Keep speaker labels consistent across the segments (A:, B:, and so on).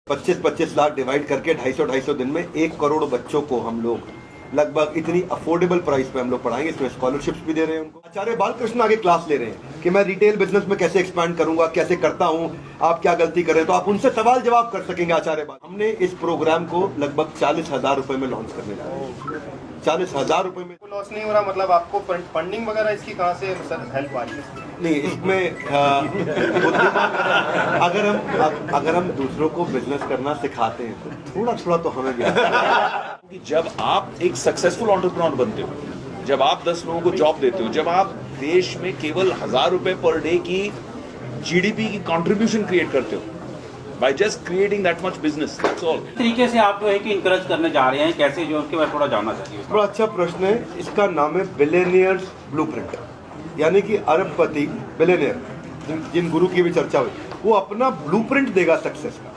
A: 25-25 lakh divide करके 250-250 दिन में 1 करोड़ बच्चों को हम लोग लगभग इतनी अफोर्डेबल प्राइस पे हम लोग पढ़ाएंगे। इसमें स्कॉलरशिप्स भी दे रहे हैं उनको। आचार्य बालकृष्ण आगे क्लास ले रहे हैं कि मैं रिटेल बिजनेस में कैसे एक्सपैंड करूंगा, कैसे करता हूं, आप क्या गलती कर रहे हैं, तो आप उनसे सवाल जवाब कर सकेंगे आचार्य बाल। हमने इस प्रोग्राम को लगभग 40,000 रुपए में लॉन्च करने जा रहे हैं। 40,000 रुपए में
B: लॉस नहीं हो रहा, मतलब आपको फंडिंग वगैरह इसकी कहाँ से हेल्प आ रही है?
A: नहीं, इसमें अगर हम दूसरों को बिजनेस करना सिखाते हैं तो थोड़ा थोड़ा तो हमें भी
C: कि जब आप एक सक्सेसफुल एंटरप्रेन्योर बनते हो, जब आप 10 लोगों को जॉब देते हो, जब आप देश में केवल 1,000 रुपए पर डे की जीडीपी की कंट्रीब्यूशन क्रिएट करते हो by just creating that much business, that's all.
D: तरीके से आप जो है कि इनकरेज करने जा रहे हैं, कैसे जो उसके बारे में थोड़ा जानना चाहिए।
A: बड़ा अच्छा प्रश्न है। इसका नाम है बिलियनियर्स ब्लूप्रिंट, यानी कि अरबपति बिलियनियर जिन गुरु की भी चर्चा हुई, वो अपना ब्लूप्रिंट देगा सक्सेस का।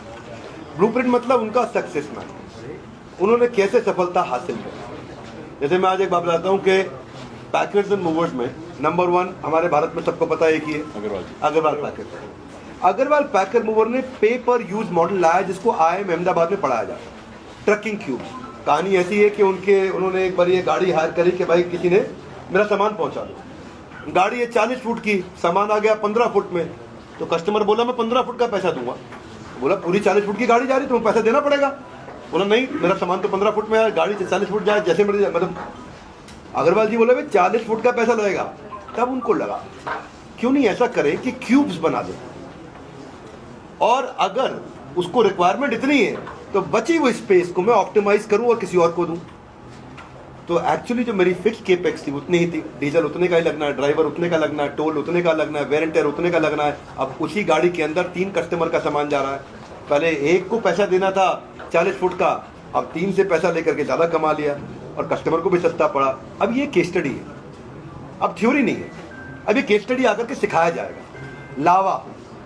A: ब्लूप्रिंट मतलब उनका सक्सेस मैप, उन्होंने कैसे सफलता हासिल की। जैसे मैं आज एक बात बताता हूँ कि पैकर्स एंड मूवर्स में नंबर 1 हमारे भारत में सबको पता है एक ही है, अग्रवाल पैकर। अग्रवाल पैकर मूवर ने पे पर यूज मॉडल लाया जिसको IIM अहमदाबाद में पढ़ाया जाता है, ट्रकिंग क्यूब। कहानी ऐसी है कि उन्होंने एक बार ये गाड़ी हायर करी कि भाई किसी ने मेरा सामान पहुंचा दो। गाड़ी है 40 फुट की, सामान आ गया 15 फुट में, तो कस्टमर बोला मैं 15 फुट का पैसा दूंगा। बोला पूरी 40 फुट की गाड़ी जा रही तो पैसा देना पड़ेगा। बोला नहीं, मेरा सामान तो 15 फुट में है, गाड़ी 40 फुट जाए जैसे मर्जी, मतलब अग्रवाल जी बोले भाई 40 फुट का पैसा लगेगा। तब उनको लगा क्यों नहीं ऐसा करें कि क्यूब्स बना दें, और अगर उसको रिक्वायरमेंट इतनी है तो बची हुई स्पेस को मैं ऑप्टिमाइज करूं और किसी और को दूं। तो एक्चुअली जो मेरी फिक्स केपेक्स थी उतनी ही थी, डीजल उतने का ही लगना है, ड्राइवर उतने का लगना है, टोल उतने का लगना है, वेयर एंड टेयर उतने का लगना है। अब उसी गाड़ी के अंदर 3 कस्टमर का सामान जा रहा है। पहले एक को पैसा देना था 40 फुट का, अब 3 से पैसा लेकर के ज़्यादा कमा लिया और कस्टमर को भी सस्ता पड़ा। अब ये केस स्टडी है, अब थ्योरी नहीं है, अब ये केस स्टडी आकर के सिखाया जाएगा। लावा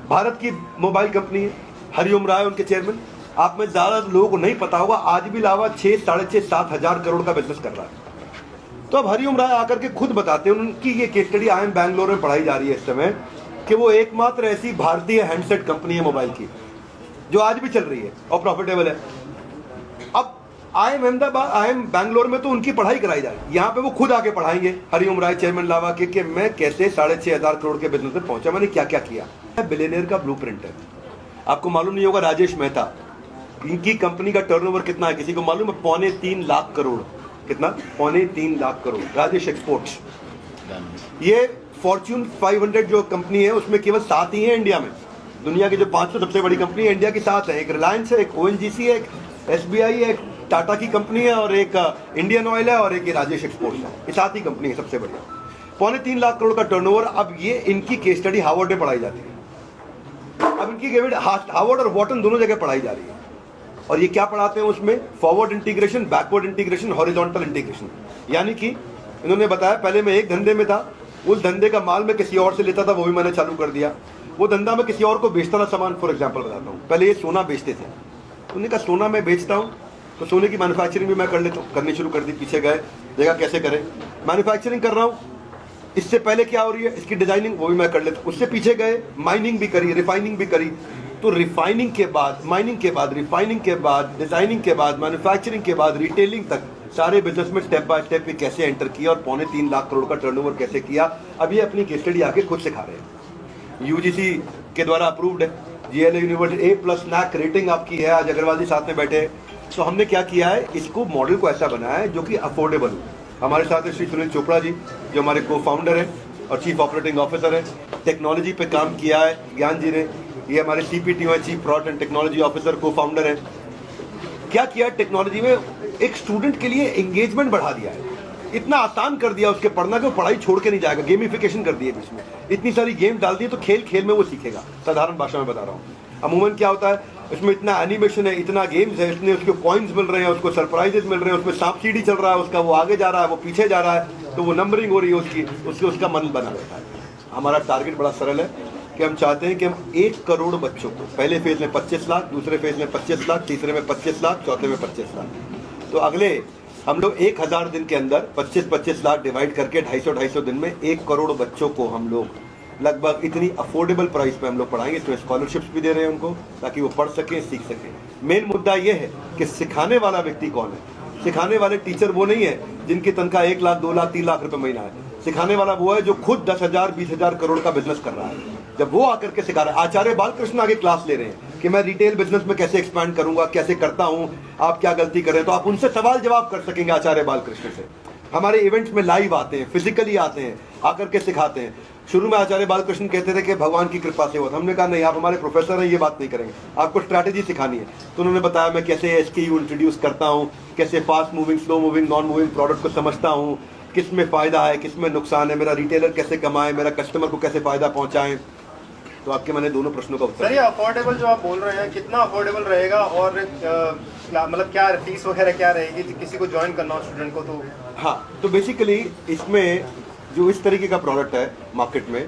A: भारत की मोबाइल कंपनी है, हरिओम राय उनके चेयरमैन। आप में ज़्यादा लोगों को नहीं पता होगा, आज भी लावा 6, 6.5, 7 हज़ार करोड़ का बिजनेस कर रहा है। तो अब हरिओम राय आकर के खुद बताते हैं, उनकी ये केस स्टडी IIM बैंगलोर में पढ़ाई जा रही है इस समय, कि वो एकमात्र ऐसी भारतीय हैंडसेट कंपनी है मोबाइल की जो आज भी चल रही है और प्रॉफिटेबल है। अब IIM अहमदाबाद, IIM बैंगलोर में तो उनकी पढ़ाई कराई जाए, यहाँ पे वो खुद आके पढ़ाएंगे हरिओम राय चेयरमैन लावा के कि मैं कैसे 6,500 करोड़ के बिजनेस में पहुंचा, मैंने क्या क्या किया। बिलियनियर का ब्लूप्रिंट है। आपको मालूम नहीं होगा, राजेश मेहता, इनकी कंपनी का टर्नओवर कितना है किसी को मालूम है? 3.25 लाख करोड़। कितना? 3.25 लाख करोड़। राजेश एक्सपोर्ट्स, ये फॉर्च्यून 500 जो कंपनी है उसमें केवल 7 ही है इंडिया में। दुनिया की जो 500 सबसे बड़ी कंपनी है इंडिया की 7 है। एक रिलायंस है, एक ONGC है, एक SBI है, एक टाटा की कंपनी है, और एक इंडियन ऑयल है, और एक राजेश एक्सपोर्ट्स है। ये 7 ही कंपनी है सबसे बढ़िया। 3.25 लाख करोड़ का टर्नओवर। अब ये इनकी केस स्टडी हार्वर्ड में पढ़ाई जाती है। अब इनकी हार्वर्ड और वॉटन दोनों जगह पढ़ाई जा रही है। और ये क्या पढ़ाते हैं उसमें? Forward integration, backward integration, horizontal integration. यानी कि इन्होंने बताया पहले मैं एक धंधे में था, उस धंधे का माल मैं किसी और से लेता था, वो भी मैंने चालू कर दिया। वो धंधा मैं किसी और को बेचता था सामान। फॉर एग्जाम्पल बताता हूँ, पहले ये सोना बेचते थे, उन्होंने कहा सोना मैं बेचता हूँ तो सोने की मैन्युफैक्चरिंग भी मैं कर लेता हूँ, करनी शुरू कर दी। पीछे गए, देखा कैसे करें, मैन्युफैक्चरिंग कर रहा हूँ, इससे पहले क्या हो रही है, इसकी डिजाइनिंग वो भी मैं कर लेता हूँ। उससे पीछे गए, माइनिंग भी करी, रिफाइनिंग भी करी। तो रिफाइनिंग के बाद, माइनिंग के बाद, रिफाइनिंग के बाद, डिजाइनिंग के बाद, मैन्युफैक्चरिंग के बाद, रिटेलिंग तक सारे बिजनेस में स्टेप बाय स्टेप भी कैसे एंटर किया और 3.25 लाख करोड़ का टर्नओवर कैसे किया। अब ये अपनी केस स्टडी आके खुद सिखा रहे हैं। UGC के द्वारा अप्रूव्ड है, GLA university A+ NAC rating आपकी है। आज अग्रवाल जी साथ में बैठे हैं। तो हमने क्या किया है, इसको मॉडल को ऐसा बनाया है जो कि अफोर्डेबल हो। हमारे साथ है श्री सुनील चोपड़ा जी, जो हमारे को-फाउंडर हैं और चीफ ऑपरेटिंग ऑफिसर हैं। टेक्नोलॉजी पे काम किया है ज्ञान जी ने, ये हमारे CPTO हैं, chief product and technology officer, cofounder हैं। क्या किया टेक्नोलॉजी में, एक स्टूडेंट के लिए एंगेजमेंट बढ़ा दिया है, इतना आसान कर दिया उसके पढ़ना कि वो पढ़ाई छोड़ के नहीं जाएगा। गेमिफिकेशन कर दिए बीच में, इतनी सारी गेम डाल दी तो खेल खेल में वो सीखेगा। साधारण भाषा में बता रहा हूँ। अमूमन क्या होता है, इसमें इतना एनिमेशन है, इतना गेम्स है, इतने उसको कॉइन्स मिल रहे हैं, उसको सरप्राइजेस मिल रहे हैं, उसमें सांप सीढ़ी चल रहा है उसका, वो आगे जा रहा है, वो पीछे जा रहा है, तो वो नंबरिंग हो रही है उसकी, उसका मन बना रहता है। हमारा टारगेट बड़ा सरल है कि हम चाहते हैं कि हम 1 करोड़ बच्चों को, पहले फेज में 25 लाख, दूसरे फेज में 25 लाख, तीसरे में 25 लाख, चौथे में 25 लाख। तो अगले हम लोग 1000 दिन के अंदर 25-25 लाख डिवाइड करके 250-250 दिन में 1 करोड़ बच्चों को हम लोग लगभग इतनी अफोर्डेबल प्राइस पे हम लोग पढ़ाएंगे। इसमें स्कॉलरशिप्स भी दे रहे हैं उनको, ताकि वो पढ़ सकें, सीख सकें। मेन मुद्दा ये है कि सिखाने वाला व्यक्ति कौन है। सिखाने वाले टीचर वो नहीं है जिनकी तनख्वाह 1 लाख 2 लाख 3 लाख रुपए महीना है। सिखाने वाला वो है जो खुद 10,000 20,000 करोड़ का बिजनेस कर रहा है। जब वो आकर के सिखा रहा है, आचार्य बालकृष्ण आगे क्लास ले रहे हैं कि मैं रिटेल बिजनेस में कैसे एक्सपैंड करूंगा, कैसे करता हूं, आप क्या गलती कर रहे हैं, तो आप उनसे सवाल जवाब कर सकेंगे आचार्य बालकृष्ण से। हमारे इवेंट्स में लाइव आते हैं, फिजिकली आते हैं, आकर के सिखाते हैं। शुरू में आचार्य बालकृष्ण कहते थे कि भगवान की कृपा से होता, हमने कहा नहीं, आप हमारे प्रोफेसर हैं, ये बात नहीं करेंगे, आपको स्ट्रैटेजी सिखानी है। तो उन्होंने बताया मैं कैसे SKU इंट्रोड्यूस करता हूँ, कैसे fast moving, slow moving, non moving product को समझता हूँ, किस में फ़ायदा है, किस में नुकसान है, मेरा रिटेलर कैसे कमाए, मेरा कस्टमर को कैसे फ़ायदा पहुँचाएँ। तो आपके मैंने दोनों प्रश्नों का उत्तर
B: सर, ये अफोर्डेबल जो आप बोल रहे हैं कितना अफोर्डेबल रहेगा, और मतलब क्या फीस वगैरह क्या रहेगी किसी को ज्वाइन करना हो स्टूडेंट को? तो
A: हाँ, तो बेसिकली इसमें जो इस तरीके का प्रोडक्ट है मार्केट में,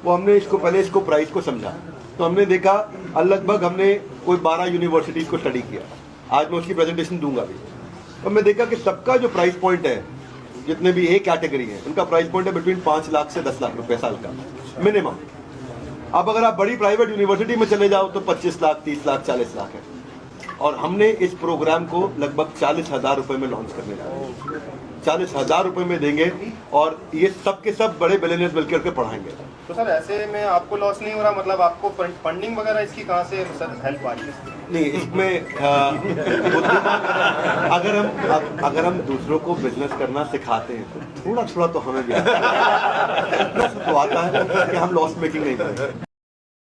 A: वो हमने पहले इसको प्राइस को समझा। तो हमने देखा लगभग हमने कोई 12 यूनिवर्सिटीज़ को स्टडी किया। आज मैं उसकी प्रेजेंटेशन दूंगा भी। तो हमने देखा कि सबका जो प्राइस पॉइंट है, जितने भी A कैटेगरी है, उनका प्राइस पॉइंट है बिटवीन 5 लाख से 10 लाख रुपए साल का मिनिमम। अब अगर आप बड़ी प्राइवेट यूनिवर्सिटी में चले जाओ तो 25 लाख 30 लाख 40 लाख है। और हमने इस प्रोग्राम को लगभग 40,000 रुपए में लॉन्च करने जा रहे हैं। 40,000 रुपए में देंगे और ये सब के सब बड़े बिलियनियर्स मिलकर के पढ़ाएंगे।
B: तो सर ऐसे में आपको लॉस नहीं हो रहा? मतलब आपको फंडिंग वगैरह इसकी कहाँ से सर हेल्प आ रही है?
A: नहीं, इसमें अगर हम दूसरों को बिजनेस करना सिखाते हैं तो थोड़ा थोड़ा तो हमें भी आता है। तो आता है कि हम लॉस मेकिंग नहीं करें।